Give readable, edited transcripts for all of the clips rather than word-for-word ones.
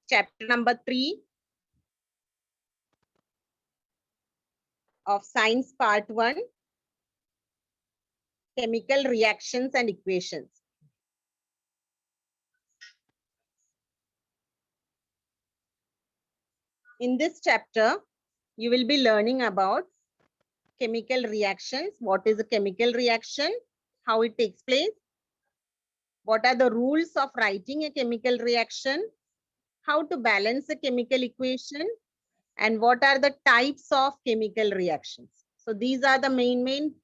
chapter number 3 of science part 1, chemical reactions and equations. In this chapter, you will be learning about chemical reactions. What is a chemical reaction? How it takes place? What are the rules of writing a chemical reaction? How to balance a chemical equation? And what are the types of chemical reactions? So these are the main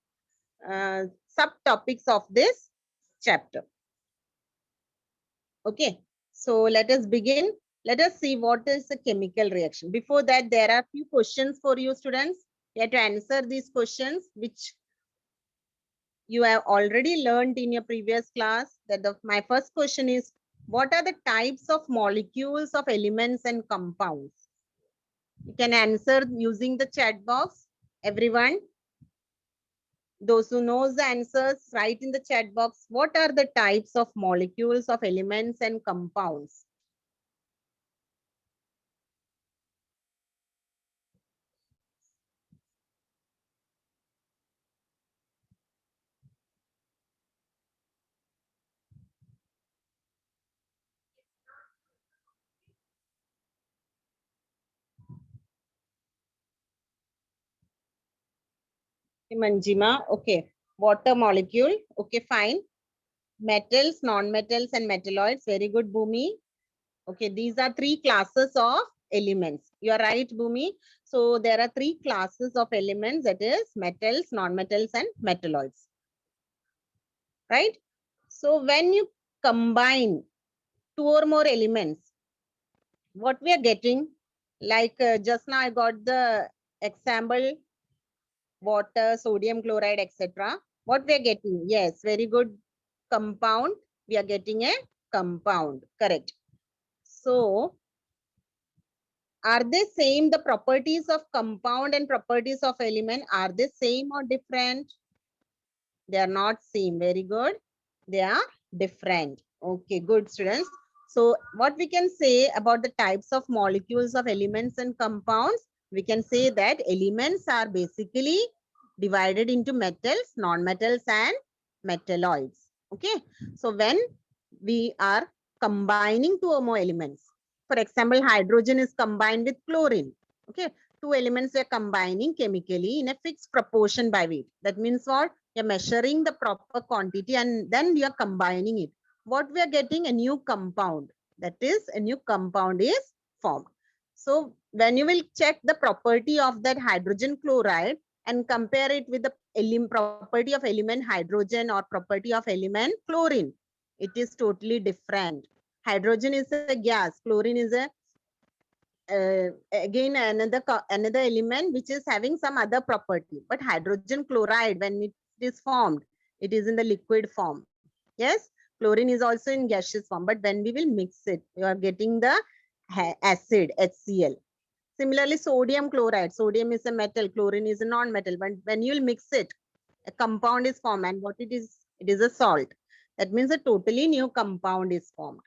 subtopics of this chapter. Okay, so let us begin. Let us see what is a chemical reaction. Before that, there are few questions for you students. You have to answer these questions, which you have already learned in your previous class. My first question is, what are the types of molecules of elements and compounds? You can answer using the chat box. Everyone, those who knows the answers, write in the chat box. What are the types of molecules of elements and compounds? Manjima, okay. Water molecule, okay, fine. Metals, non-metals, and metalloids. Very good, Bhumi. Okay, these are three classes of elements. You are right, Bhumi. So there are three classes of elements, that is metals, non-metals, and metalloids. Right? So when you combine two or more elements, what we are getting, like just now I got the example, water, sodium chloride, etc. What we are getting? Yes, very good. Compound. We are getting a compound. Correct. So, are they same? The properties of compound and properties of element, are they same or different? They are not same. Very good. They are different. Okay, good students. So, what we can say about the types of molecules of elements and compounds? We can say that elements are basically divided into metals, non-metals, and metalloids. Okay. So when we are combining two or more elements, for example, hydrogen is combined with chlorine. Okay. Two elements are combining chemically in a fixed proportion by weight. That means what? You're measuring the proper quantity and then you're combining it. What we are getting? A new compound. That is, a new compound is formed. So when you will check the property of that hydrogen chloride and compare it with the property of element hydrogen or property of element chlorine, it is totally different. Hydrogen is a gas, chlorine is a again another element which is having some other property. But hydrogen chloride, when it is formed, it is in the liquid form. Yes, chlorine is also in gaseous form, but when we will mix it, you are getting the acid HCl. Similarly, sodium chloride. Sodium is a metal, chlorine is a non-metal. When you will mix it, a compound is formed, and what it is a salt. That means a totally new compound is formed.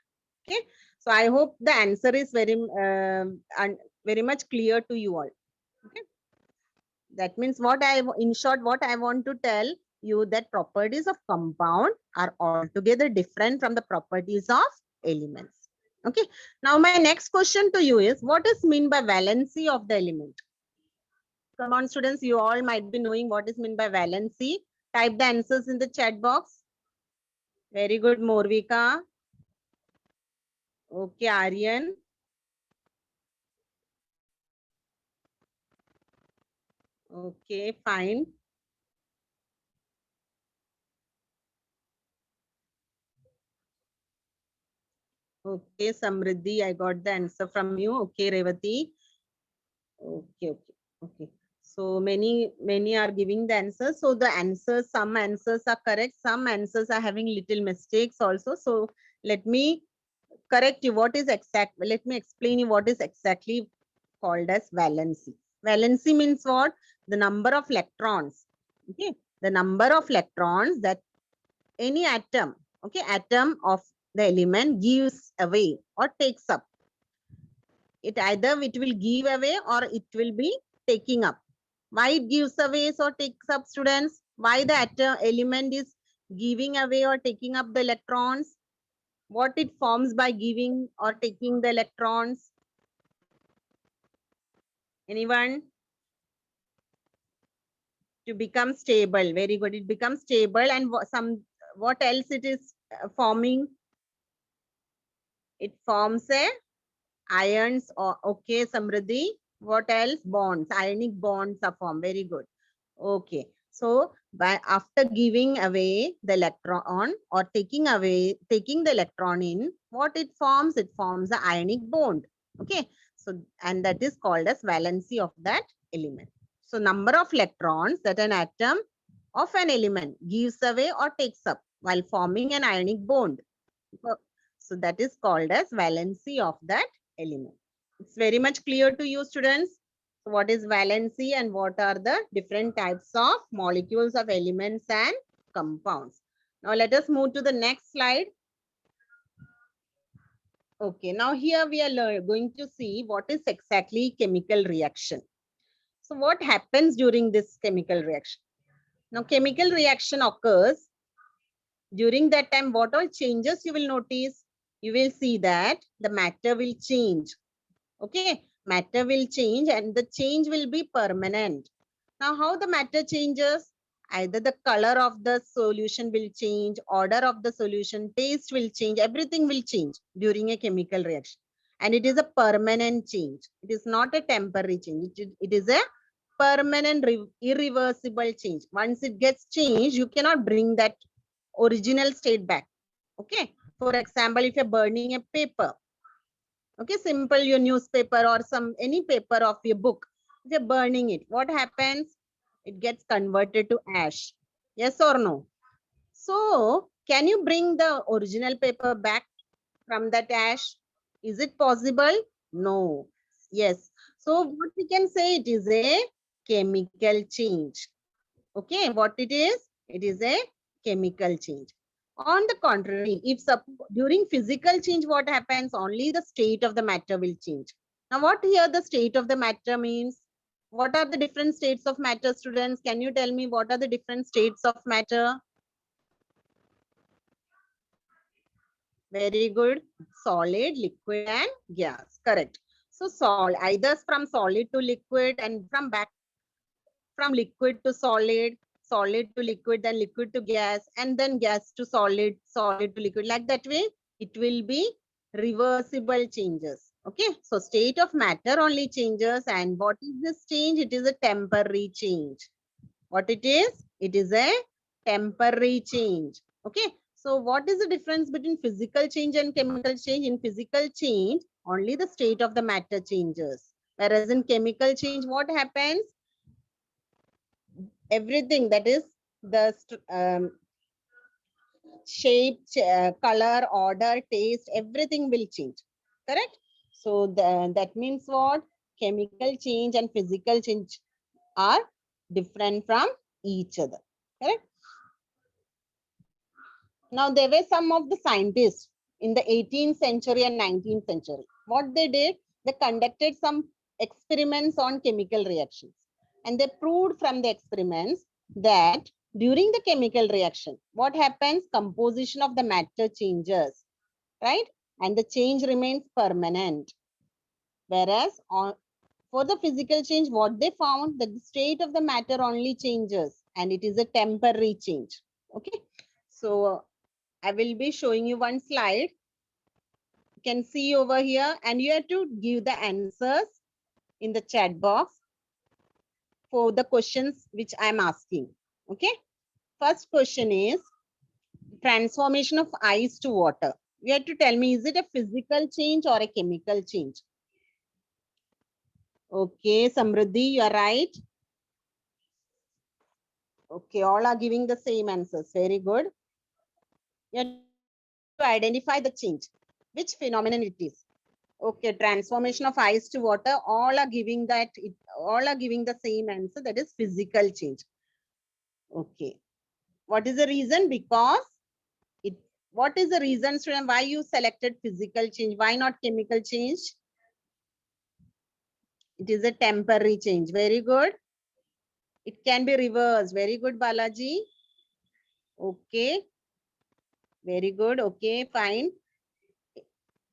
Okay, so I hope the answer is very much clear to you all. Okay, that means in short, what I want to tell you, that properties of compound are altogether different from the properties of elements. Okay, now my next question to you is, what is mean by valency of the element? Come on, students, you all might be knowing what is meant by valency. Type the answers in the chat box. Very good, Morvika. Okay, Aryan. Okay, fine. Okay, Samriddhi, I got the answer from you. Okay, Revati. Okay. So many are giving the answers. So the answers, some answers are correct, some answers are having little mistakes also. So let me correct you. Let me explain you what is exactly called as valency. Valency means what? The number of electrons. Okay, the number of electrons that any atom, okay, atom of the element gives away or takes up. It either it will give away or it will be taking up. Why it gives away or takes up, students? Why the atom element is giving away or taking up the electrons? What it forms by giving or taking the electrons? Anyone? To become stable. Very good. It becomes stable. And what else it is forming? It forms a ions or okay, Samriddhi. What else? Bonds. Ionic bonds are formed. Very good. Okay. So by after giving away the electron or taking the electron in, what it forms? It forms the ionic bond. Okay. So and that is called as valency of that element. So number of electrons that an atom of an element gives away or takes up while forming an ionic bond. So that is called as valency of that element. It's very much clear to you, students. So what is valency and what are the different types of molecules of elements and compounds? Now let us move to the next slide. Okay, now here we are going to see what is exactly chemical reaction. So what happens during this chemical reaction? Now chemical reaction occurs. During that time, what all changes you will notice? You will see that the matter will change. Okay, matter will change and the change will be permanent. Now, how the matter changes? Either the color of the solution will change, order of the solution, taste will change, everything will change during a chemical reaction. And it is a permanent change. It is not a temporary change. It is a permanent, irreversible change. Once it gets changed, you cannot bring that original state back. Okay. For example, if you're burning a paper, okay, simple your newspaper or any paper of your book, if you're burning it, what happens? It gets converted to ash. Yes or no? So can you bring the original paper back from that ash? Is it possible? No. Yes. So what we can say, it is a chemical change. Okay, what it is? It is a chemical change. On the contrary, if during physical change, what happens? Only the state of the matter will change. Now, what here the state of the matter means? What are the different states of matter, students? Can you tell me what are the different states of matter? Very good. Solid, liquid, and gas. Correct. So, either from solid to liquid and from liquid to solid, solid to liquid, then liquid to gas, and then gas to solid, solid to liquid. Like that way, it will be reversible changes. Okay, so state of matter only changes. And what is this change? It is a temporary change. What it is? It is a temporary change. Okay, so what is the difference between physical change and chemical change? In physical change, only the state of the matter changes. Whereas in chemical change, what happens? Everything, that is the shape, color, order, taste, everything will change. Correct? So that means what? Chemical change and physical change are different from each other. Correct? Now, there were some of the scientists in the 18th century and 19th century. What they did, they conducted some experiments on chemical reactions. And they proved from the experiments that during the chemical reaction, what happens? Composition of the matter changes, right? And the change remains permanent. Whereas for the physical change, what they found, that the state of the matter only changes and it is a temporary change. Okay. So I will be showing you one slide. You can see over here and you have to give the answers in the chat box for the questions which I'm asking. Okay. First question is transformation of ice to water. You have to tell me, is it a physical change or a chemical change? Okay, Samriddhi, you are right. Okay, all are giving the same answers. Very good. You have to identify the change, which phenomenon it is. Okay, transformation of ice to water, all are giving all are giving the same answer, that is physical change. Okay. What is the reason? Because what is the reason, student, why you selected physical change? Why not chemical change? It is a temporary change. Very good. It can be reversed. Very good, Balaji. Okay. Very good. Okay, fine.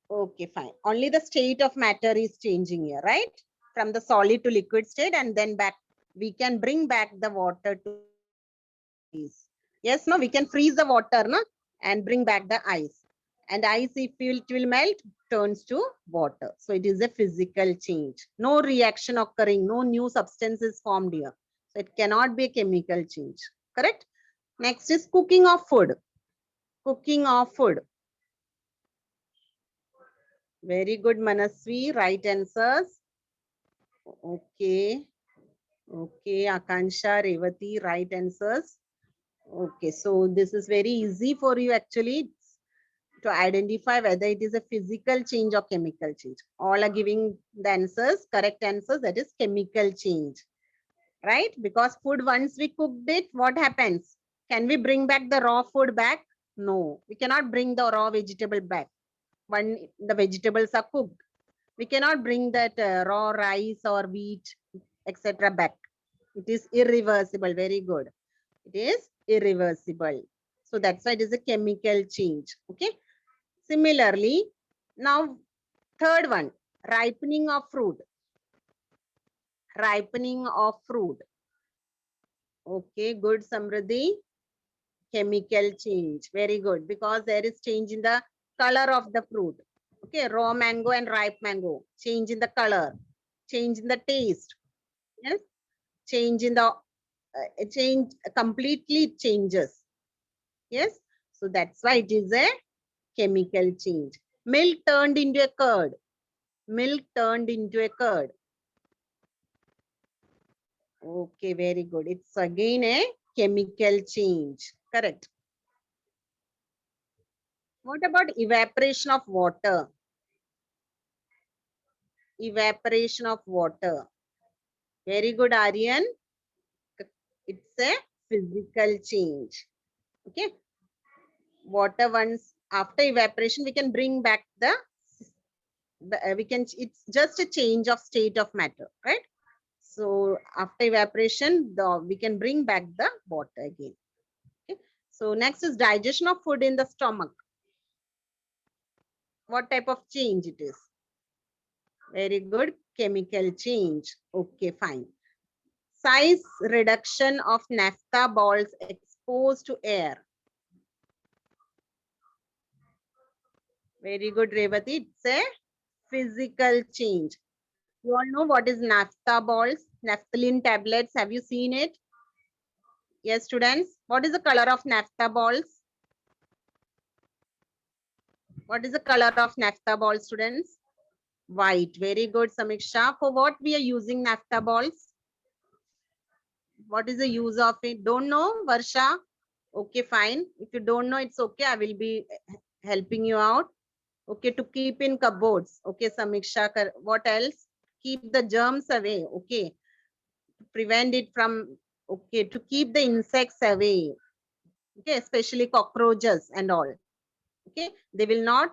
Okay, fine. Only the state of matter is changing here, right? From the solid to liquid state, and then back. We can bring back the water to ice. Yes, no, we can freeze the water, no, and bring back the ice. And ice, if it will melt, turns to water. So it is a physical change. No reaction occurring, no new substance is formed here. So it cannot be a chemical change. Correct? Next is cooking of food. Cooking of food. Very good, Manasvi. Right answers. Okay. Okay, Akansha, Revati, right answers. Okay, so this is very easy for you actually to identify whether it is a physical change or chemical change. All are giving the answers, correct answers, that is chemical change, right? Because food, once we cooked it, what happens? Can we bring back the raw food back? No, we cannot bring the raw vegetable back when the vegetables are cooked. We cannot bring that raw rice or wheat, etc. back. It is irreversible. Very good. It is irreversible. So that's why it is a chemical change. Okay. Similarly, now third one, ripening of fruit. Ripening of fruit. Okay, good, Samriddhi. Chemical change. Very good. Because there is change in the color of the fruit. Okay, raw mango and ripe mango. Change in the color. Change in the taste. Yes. Change in the change completely changes. Yes. So that's why it is a chemical change. Milk turned into a curd. Milk turned into a curd. Okay, very good. It's again a chemical change. Correct. What about evaporation of water? Evaporation of water. Very good, Aryan. It's a physical change. Okay. Water, once after evaporation, we can bring back the it's just a change of state of matter, right? So after evaporation, we can bring back the water again. Okay. So next is digestion of food in the stomach. What type of change it is? Very good. Chemical change. Okay, fine. Size reduction of naphtha balls exposed to air. Very good, Revati. It's a physical change. You all know what is naphtha balls, naphthalene tablets. Have you seen it? Yes, students. What is the color of naphtha balls? What is the color of naphtha balls, students? White. Very good, Samiksha. For what we are using naphtha balls? What is the use of it? Don't know, Varsha? Okay, fine. If you don't know, it's okay. I will be helping you out. Okay, to keep in cupboards. Okay, Samiksha. What else? Keep the germs away. Okay. To prevent it from, okay, to keep the insects away. Okay, especially cockroaches and all. Okay, they will not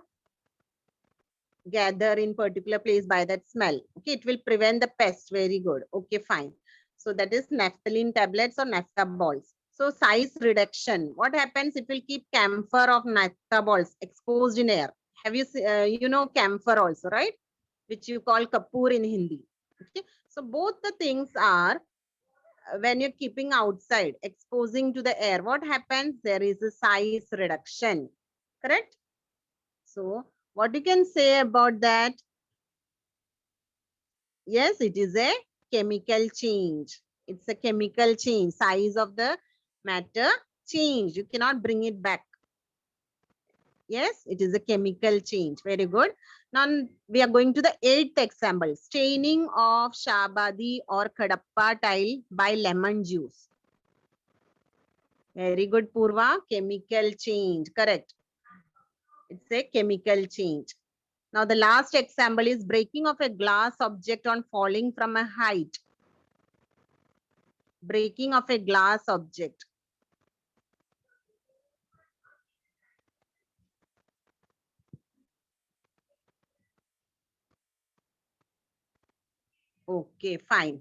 gather in particular place by that smell. Okay, it will prevent the pest. Very good. Okay, fine. So that is naphthalene tablets or naphtha balls. So size reduction. What happens? It will keep camphor of naphtha balls exposed in air. Have you you know camphor also, right? Which you call kapoor in Hindi. Okay. So both the things are when you're keeping outside, exposing to the air. What happens? There is a size reduction. Correct? So what you can say about that? Yes, it is a chemical change. It's a chemical change. Size of the matter change. You cannot bring it back. Yes, it is a chemical change. Very good. Now we are going to the eighth example. Staining of Shabadi or Kadappa tile by lemon juice. Very good, Purva. Chemical change. Correct. It's a chemical change. Now the last example is breaking of a glass object on falling from a height. Breaking of a glass object. Okay, fine.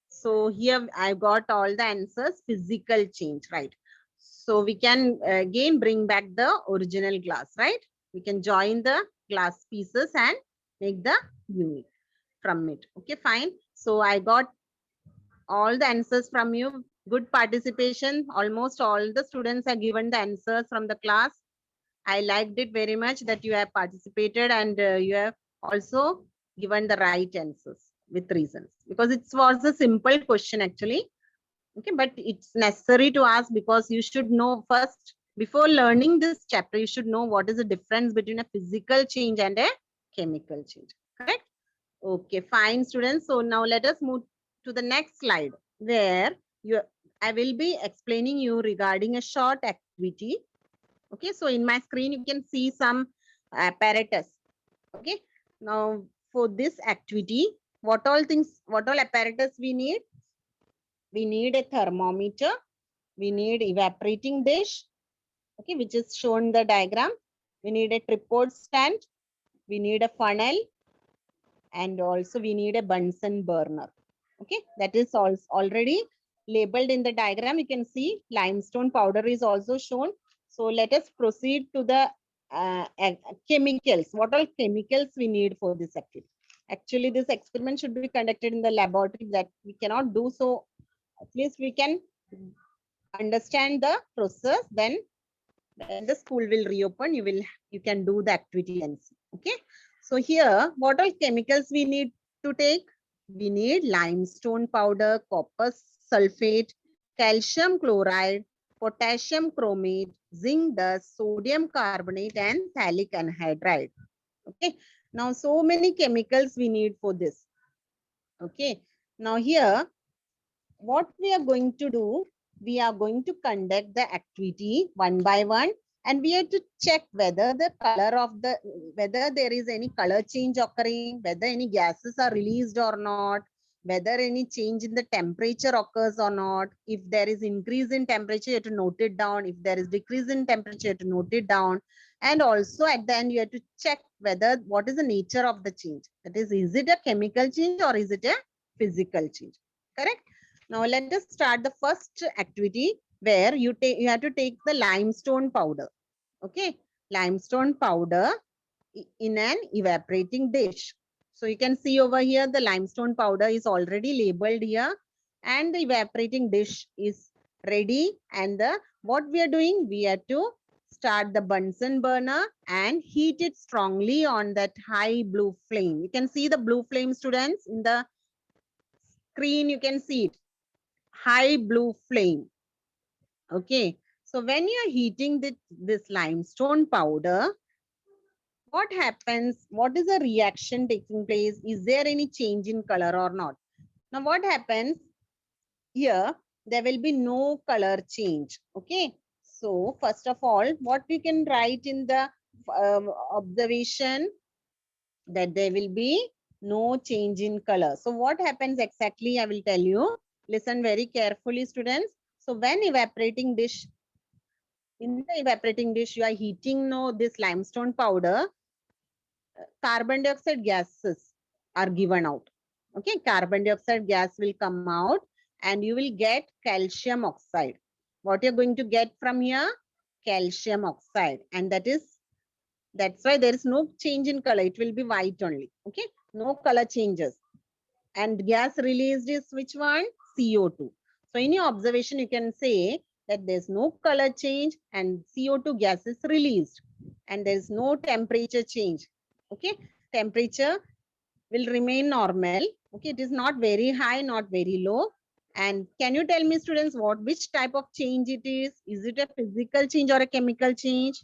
So here I got all the answers. Physical change, right? So we can again bring back the original glass, right? We can join the glass pieces and make the unit from it. Okay, fine. So I got all the answers from you. Good participation. Almost all the students have given the answers from the class. I liked it very much that you have participated and you have also given the right answers with reasons, because it was a simple question actually. Okay, but it's necessary to ask because you should know first, before learning this chapter, you should know what is the difference between a physical change and a chemical change. Correct? Okay, fine, students. So now let us move to the next slide where you I will be explaining you regarding a short activity. Okay, so in my screen you can see some apparatus. Okay, now for this activity, what all apparatus we need? We need a thermometer, we need evaporating dish, okay, which is shown in the diagram. We need a tripod stand, we need a funnel, and also we need a Bunsen burner. Okay, that is already labeled in the diagram. You can see limestone powder is also shown. So let us proceed to the chemicals. What all chemicals we need for this activity? Actually, this experiment should be conducted in the laboratory, that we cannot do so. At least we can understand the process. Then when the school will reopen, you can do the activity and see. Okay, so here what all chemicals we need to take? We need limestone powder, copper sulfate, calcium chloride, potassium chromate, zinc dust, sodium carbonate, and phthalic anhydride. Okay, now so many chemicals we need for this. Okay, now here what we are going to do, we are going to conduct the activity one by one, and we have to check whether the color of the, whether there is any color change occurring, whether any gases are released or not, whether any change in the temperature occurs or not. If there is increase in temperature, you have to note it down. If there is decrease in temperature, you have to note it down. And also at the end, you have to check whether what is the nature of the change. That is it a chemical change or is it a physical change? Correct? Now let us start the first activity where you have to take the limestone powder. Okay, limestone powder in an evaporating dish. So you can see over here the limestone powder is already labeled here, and the evaporating dish is ready. And what we are doing, we have to start the Bunsen burner and heat it strongly on that high blue flame. You can see the blue flame, students, in the screen. You can see it, high blue flame. Okay, so when you are heating this limestone powder, what happens? What is the reaction taking place? Is there any change in color or not? Now what happens here? There will be no color change. Okay, so first of all, what we can write in the observation, that there will be no change in color. So what happens exactly, I will tell you. Listen very carefully, students. So when evaporating dish, in the evaporating dish, you are heating this limestone powder, carbon dioxide gases are given out. Okay, carbon dioxide gas will come out and you will get calcium oxide. What you're going to get from here? Calcium oxide. And that's why there is no change in color. It will be white only. Okay, no color changes. And gas released is which one? CO2. So in your observation, you can say that there's no color change and CO2 gas is released, and there's no temperature change. Okay, temperature will remain normal. Okay, it is not very high, not very low. And can you tell me, students, which type of change it is? Is it a physical change or a chemical change?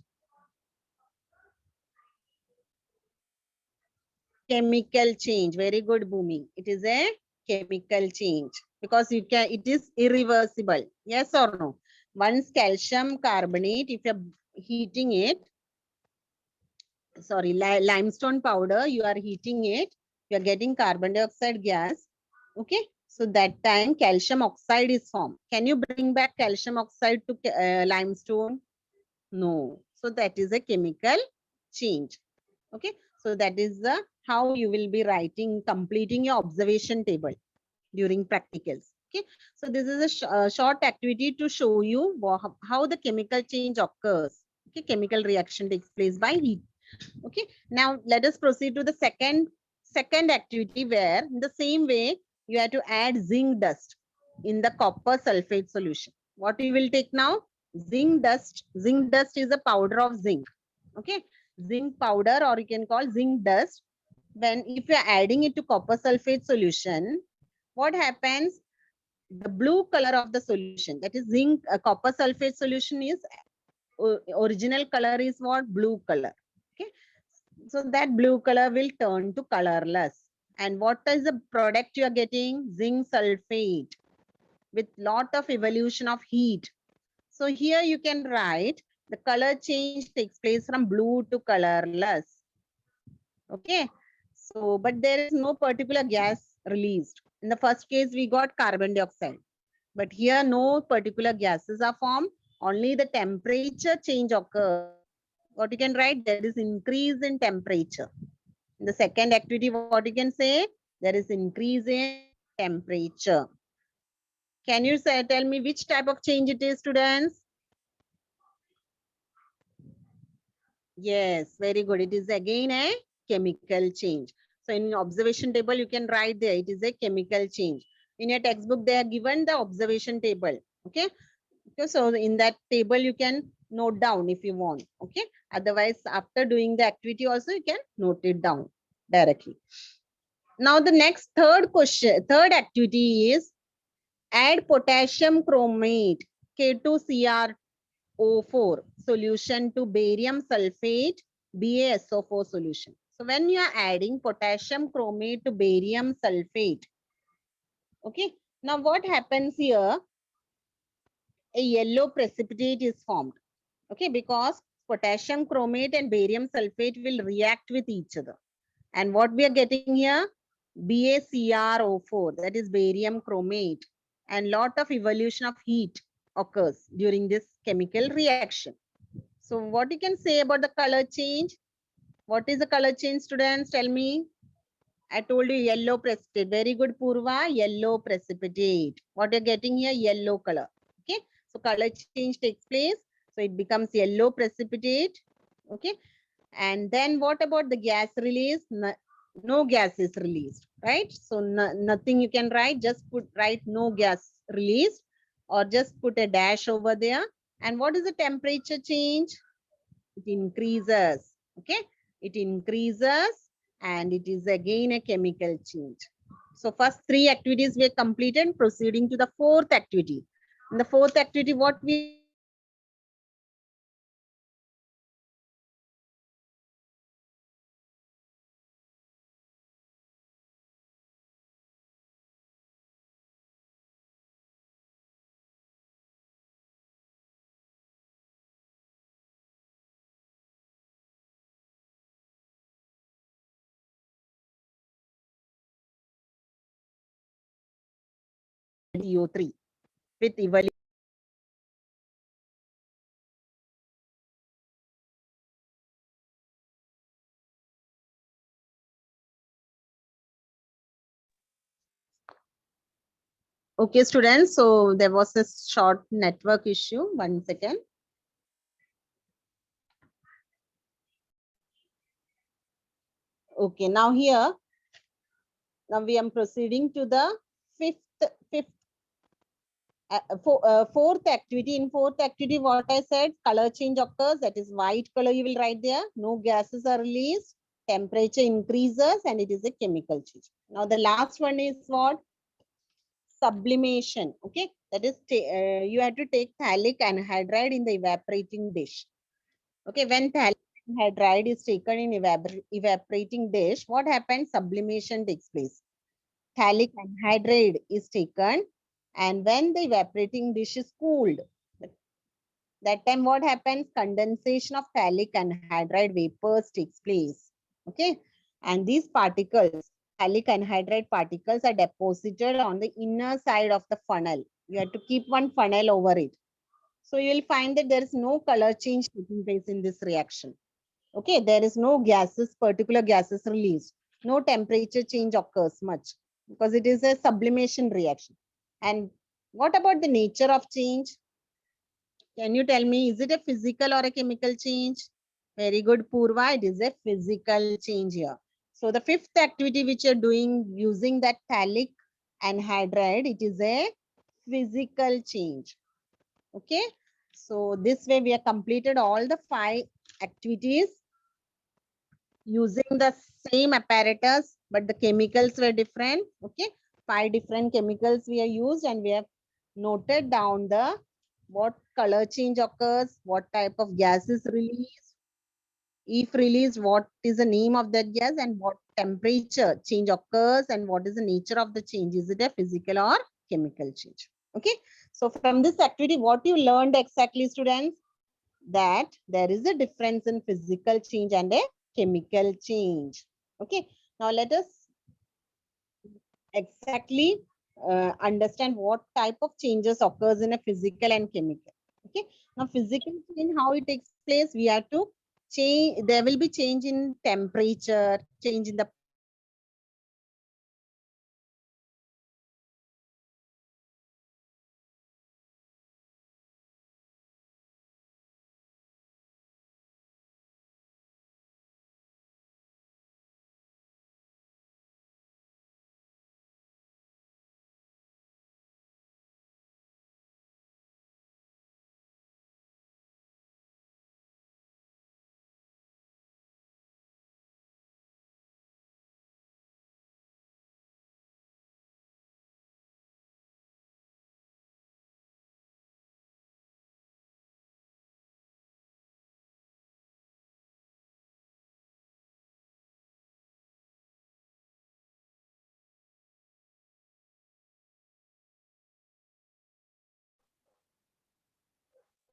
Chemical change. Very good, Bhumi. It is a chemical change because it is irreversible. Yes or no? Once calcium carbonate, if you're heating it, sorry, limestone powder, you are heating it, you're getting carbon dioxide gas. Okay, so that time calcium oxide is formed. Can you bring back calcium oxide to limestone? No. So that is a chemical change. Okay, so that is the how you will be writing, completing your observation table during practicals. Okay, so this is a short activity to show you how the chemical change occurs. Okay, chemical reaction takes place by heat. Okay, now let us proceed to the second activity, where in the same way you have to add zinc dust in the copper sulfate solution. What you will take now? Zinc dust. Zinc dust is a powder of zinc. Okay, zinc powder, or you can call zinc dust. When if you are adding it to copper sulfate solution, what happens? The blue color of the solution, that is zinc copper sulfate solution, is original color is what? Blue color. Okay, so that blue color will turn to colorless. And what is the product you are getting? Zinc sulfate with lot of evolution of heat. So here you can write the color change takes place from blue to colorless. Okay, so but there is no particular gas released. In the first case we got carbon dioxide, but here no particular gases are formed, only the temperature change occurs. What you can write? There is increase in temperature. In the second activity, what you can say? There is increase in temperature. Can you say, tell me which type of change it is, students? Yes, very good. It is again a chemical change. So in observation table, you can write there, it is a chemical change. In your textbook, they are given the observation table. Okay. Okay, so in that table, you can note down if you want. Okay. Otherwise, after doing the activity also, you can note it down directly. Now the next third activity is add potassium chromate K2CrO4 solution to barium sulfate BaSO4 solution. So when you are adding potassium chromate to barium sulfate, okay, now what happens here? A yellow precipitate is formed. Okay, because potassium chromate and barium sulfate will react with each other. And what we are getting here? BaCrO4, that is barium chromate, and lot of evolution of heat occurs during this chemical reaction. So what you can say about the color change? What is the color change, students? Tell me. I told you yellow precipitate. Very good, Purva. Yellow precipitate. What you're getting here? Yellow color. Okay. So color change takes place. So it becomes yellow precipitate. Okay. And then what about the gas release? No gas is released, right? So nothing you can write. Just write no gas released, or just put a dash over there. And what is the temperature change? It increases. Okay. It increases, and it is again a chemical change. So first three activities were completed. Proceeding to the fourth activity. In the fourth activity, what we CO3 with evaluation. Okay, students. So there was a short network issue. 1 second. Okay, now here, now we are proceeding to the fifth fourth activity. In fourth activity, what I said, color change occurs. That is white color you will write there. No gases are released. Temperature increases, and it is a chemical change. Now the last one is what? Sublimation. Okay, that is you have to take phthalic anhydride in the evaporating dish. Okay, when phthalic anhydride is taken in evaporating dish, what happens? Sublimation takes place. Phthalic anhydride is taken, and when the evaporating dish is cooled, that time what happens? Condensation of phthalic anhydride vapors takes place. Okay, and these particles, phthalic anhydride particles, are deposited on the inner side of the funnel. You have to keep one funnel over it. So you will find that there is no color change taking place in this reaction. Okay, there is no gases, particular gases released. No temperature change occurs much because it is a sublimation reaction. And what about the nature of change? Can you tell me, is it a physical or a chemical change? Very good, Purva. It is a physical change here. So the fifth activity which you're doing using that phthalic anhydride, it is a physical change. Okay. So this way we have completed all the 5 activities using the same apparatus, but the chemicals were different. Okay. 5 different chemicals we have used, and we have noted down the what color change occurs, what type of gas is released, if released, what is the name of that gas, and what temperature change occurs, and what is the nature of the change. Is it a physical or chemical change? Okay. So from this activity, what you learned exactly, students? That there is a difference in physical change and a chemical change. Okay. Now let us exactly understand what type of changes occurs in a physical and chemical. Okay. Now physical change, how it takes place, we have to change, there will be change in temperature, change in the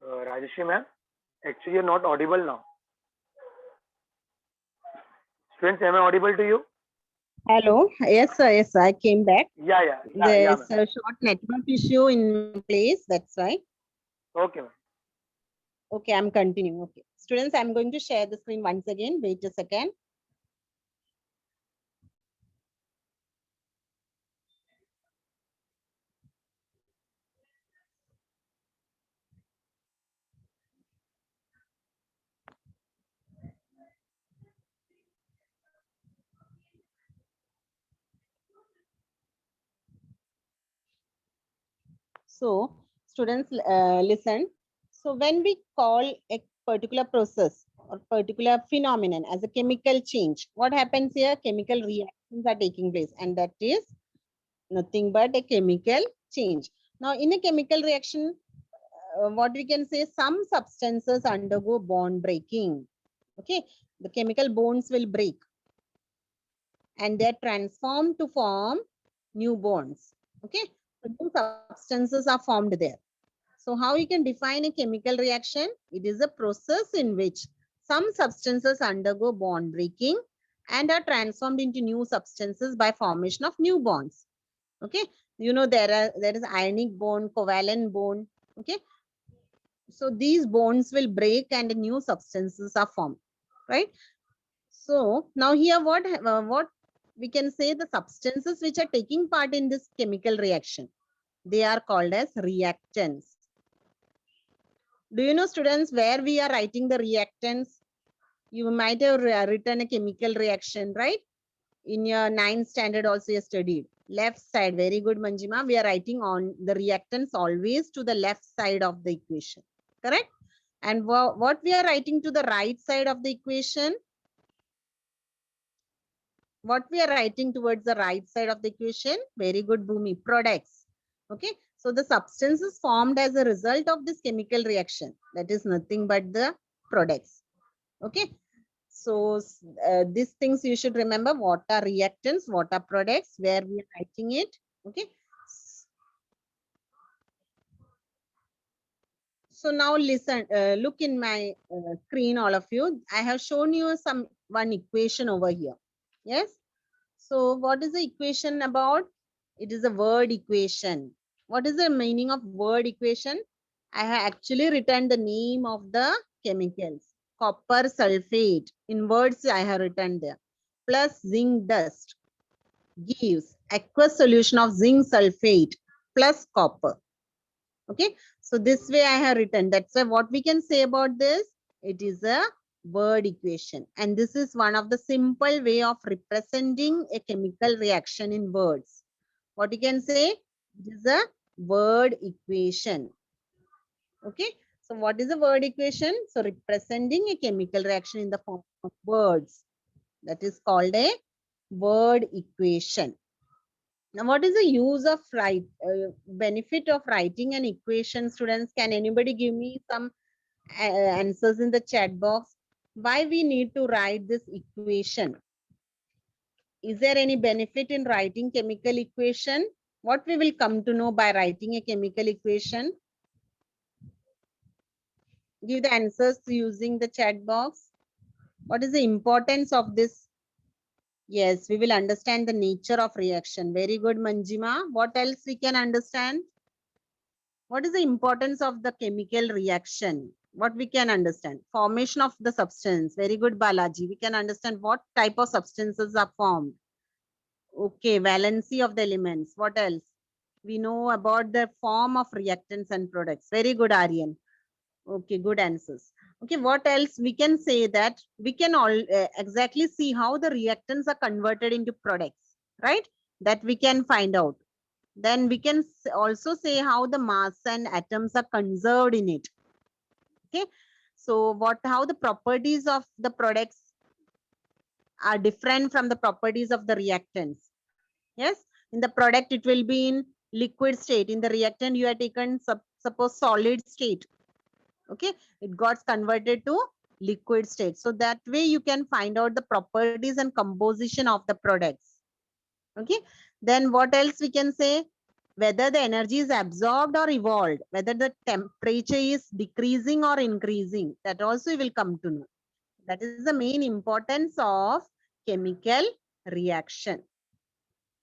Rajeshri ma'am, actually you're not audible now. Students, am I audible to you? hello. Yes, sir. Yes, sir. I came back. Yeah, There's ma'am. a short network issue in my place. That's why. Okay, ma'am. Okay, I'm continuing. Okay. Students, I'm going to share the screen once again. Wait a second. So, students, listen. So, when we call a particular process or particular phenomenon as a chemical change, what happens here? Chemical reactions are taking place, and that is nothing but a chemical change. Now, in a chemical reaction, what we can say, some substances undergo bond breaking. Okay, the chemical bonds will break and they're transformed to form new bonds. Okay, so new substances are formed there. So how you can define a chemical reaction? It is a process in which some substances undergo bond breaking and are transformed into new substances by formation of new bonds. Okay, you know there is ionic bond, covalent bond. Okay, so these bonds will break and new substances are formed, right? So now here what we can say, the substances which are taking part in this chemical reaction, they are called as reactants. Do you know, students, where we are writing the reactants? You might have written a chemical reaction, right? In your 9th standard also you studied. Left side, very good, Manjima. We are writing on the reactants always to the left side of the equation, correct? And what we are writing to the right side of the equation? What we are writing towards the right side of the equation? Very good, Bhumi. Products. Okay. So the substances formed as a result of this chemical reaction, that is nothing but the products. Okay. So these things you should remember. What are reactants? What are products? Where we are writing it. Okay. So now listen, look in my screen, all of you. I have shown you one equation over here. Yes. So what is the equation about? It is a word equation. What is the meaning of word equation? I have actually written the name of the chemicals. Copper sulfate. In words, I have written there. plus zinc dust gives aqueous solution of zinc sulfate plus copper. Okay, so this way I have written. That's why what we can say about this, it is a word equation, and this is one of the simple way of representing a chemical reaction in words. What you can say, it is a word equation. Okay, so what is a word equation? So representing a chemical reaction in the form of words, that is called a word equation. Now, what is the use of benefit of writing an equation, students? Can anybody give me some answers in the chat box? Why we need to write this equation? Is there any benefit in writing chemical equation? What we will come to know by writing a chemical equation? Give the answers using the chat box. What is the importance of this? Yes, we will understand the nature of reaction. Very good, Manjima. What else we can understand? What is the importance of the chemical reaction? What we can understand? Formation of the substance. Very good, Balaji. We can understand what type of substances are formed. Okay, valency of the elements. What else? We know about the form of reactants and products. Very good, Aryan. Okay, good answers. Okay, what else? We can say that we can all exactly see how the reactants are converted into products, right? That we can find out. Then we can also say how the mass and atoms are conserved in it. Okay, so how the properties of the products are different from the properties of the reactants. Yes, in the product it will be in liquid state. In the reactant you are taken suppose solid state. Okay, it got converted to liquid state. So that way you can find out the properties and composition of the products. Okay, then what else we can say? Whether the energy is absorbed or evolved, whether the temperature is decreasing or increasing, that also we will come to know. That is the main importance of chemical reaction.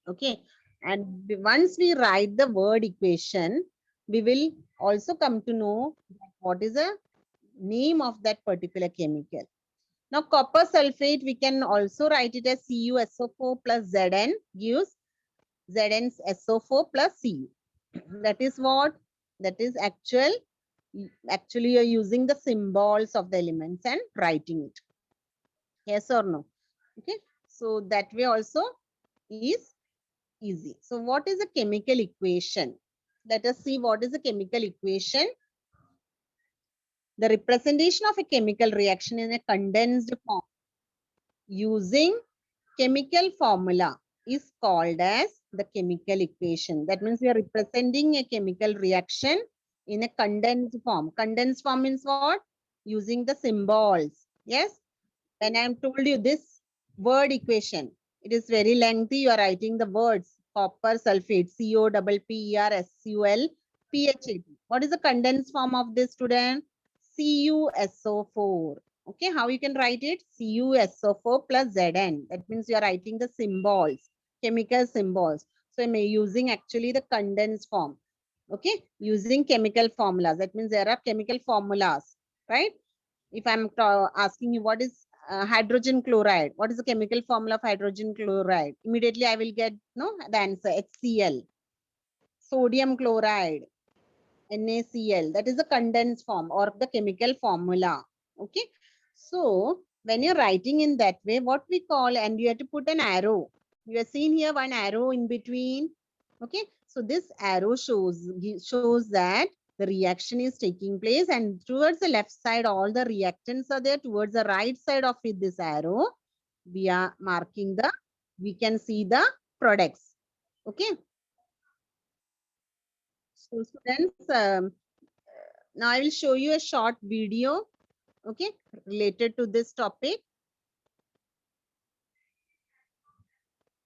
Okay, and once we write the word equation, we will also come to know what is the name of that particular chemical. Now, copper sulfate, we can also write it as CuSO4 plus Zn gives ZnSO4 plus Cu. That is what? That is actually you're using the symbols of the elements and writing it. Yes or no? Okay. So that way also is easy. So what is a chemical equation? Let us see what is a chemical equation. The representation of a chemical reaction in a condensed form using chemical formula is called as the chemical equation. That means we are representing a chemical reaction in a condensed form. Condensed form means what? Using the symbols. Yes. When I am told you this word equation, it is very lengthy. You are writing the words copper sulfate, COPPERSUL PHAT. What is the condensed form of this, student? CuSO4. Okay, how you can write it? CuSO4 plus Zn. That means you are writing the symbols, chemical symbols. So I'm using actually the condensed form. Okay, using chemical formulas. That means there are chemical formulas, right? If I'm asking you what is hydrogen chloride, what is the chemical formula of hydrogen chloride? Immediately I will get the answer HCl. Sodium chloride, NaCl. That is the condensed form or the chemical formula. Okay. So when you're writing in that way, what we call, and you have to put an arrow. You have seen here one arrow in between. Okay. So this arrow shows that the reaction is taking place, and towards the left side, all the reactants are there. Towards the right side of it, this arrow, we are marking we can see the products. Okay. So students, now I will show you a short video, okay, related to this topic.